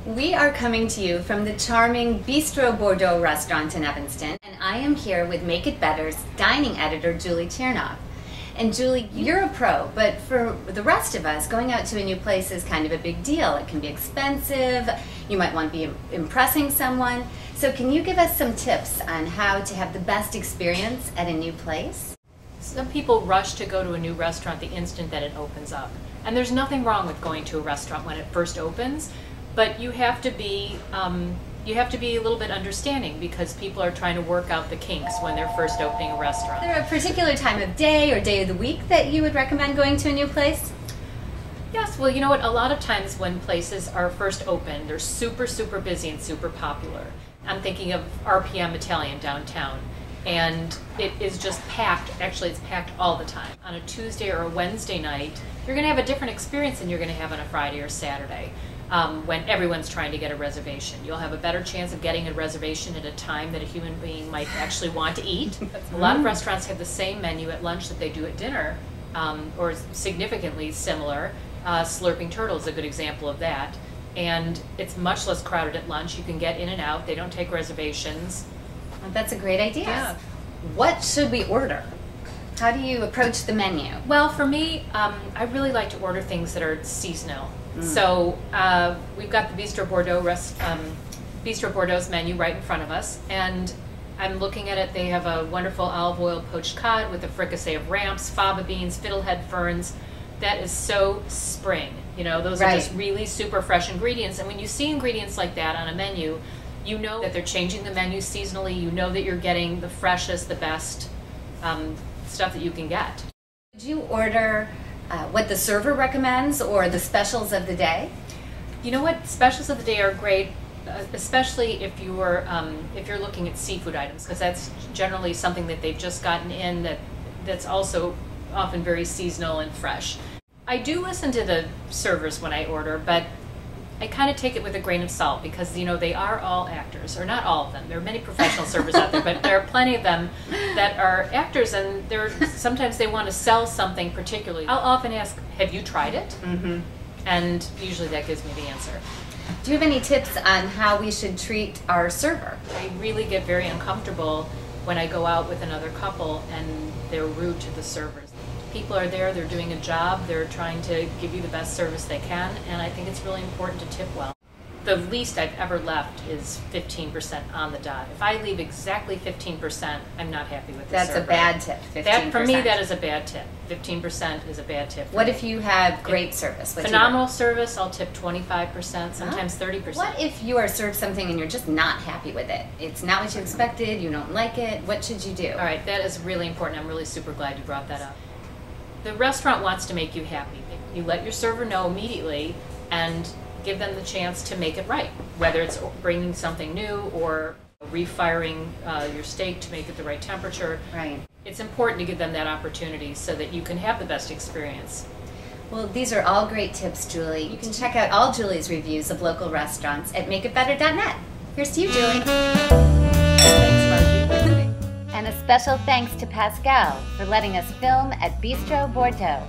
We are coming to you from the charming Bistro Bordeaux restaurant in Evanston, and I am here with Make It Better's dining editor, Julie Chernoff. And Julie, you're a pro, but for the rest of us, going out to a new place is kind of a big deal. It can be expensive, you might want to be impressing someone. So can you give us some tips on how to have the best experience at a new place? Some people rush to go to a new restaurant the instant that it opens up. And there's nothing wrong with going to a restaurant when it first opens, but you have to be a little bit understanding because people are trying to work out the kinks when they're first opening a restaurant. Is there a particular time of day or day of the week that you would recommend going to a new place? Yes, well, you know what, a lot of times when places are first open, they're super busy and super popular. I'm thinking of RPM Italian downtown, and it is just packed. Actually, it's packed all the time. On a Tuesday or a Wednesday night, you're going to have a different experience than you're going to have on a Friday or Saturday. When everyone's trying to get a reservation. You'll have a better chance of getting a reservation at a time that a human being might actually want to eat. A lot of restaurants have the same menu at lunch that they do at dinner, or significantly similar. Slurping Turtle is a good example of that. And it's much less crowded at lunch. You can get in and out. They don't take reservations. Well, that's a great idea. Yeah. What should we order? How do you approach the menu? Well, for me, I really like to order things that are seasonal. So we've got the Bistro Bordeaux's menu right in front of us, and I'm looking at it. They have a wonderful olive oil poached cod with a fricassee of ramps, fava beans, fiddlehead ferns. That is so spring. You know, those are just really super fresh ingredients. And when you see ingredients like that on a menu, you know that they're changing the menu seasonally. You know that you're getting the freshest, the best stuff that you can get. Did you order what the server recommends or the specials of the day? You know what? Specials of the day are great, especially if you're looking at seafood items, because that's generally something that they've just gotten in that's also often very seasonal and fresh. I do listen to the servers when I order, but I kind of take it with a grain of salt because, you know, they are all actors, or not all of them. There are many professional servers out there, but there are plenty of them that are actors, and sometimes they want to sell something particularly. I'll often ask, have you tried it? And usually that gives me the answer. Do you have any tips on how we should treat our server? I really get very uncomfortable when I go out with another couple and they're rude to the servers. People are there, they're doing a job, they're trying to give you the best service they can, and I think it's really important to tip well. The least I've ever left is 15% on the dot. If I leave exactly 15%, I'm not happy with the server. That's a bad tip, 15%. For me, that is a bad tip. 15% is a bad tip. What if you have great service? Phenomenal service, I'll tip 25%, sometimes 30%. What if you are served something and you're just not happy with it? It's not what you expected, you don't like it, what should you do? All right, that is really important. I'm really super glad you brought that up. The restaurant wants to make you happy. You let your server know immediately and give them the chance to make it right, whether it's bringing something new or refiring your steak to make it the right temperature. Right. It's important to give them that opportunity so that you can have the best experience. Well, these are all great tips, Julie. You can check out all Julie's reviews of local restaurants at makeitbetter.net. Here's to you, Julie. Thanks, Marjie. And a special thanks to Pascal for letting us film at Bistro Bordeaux.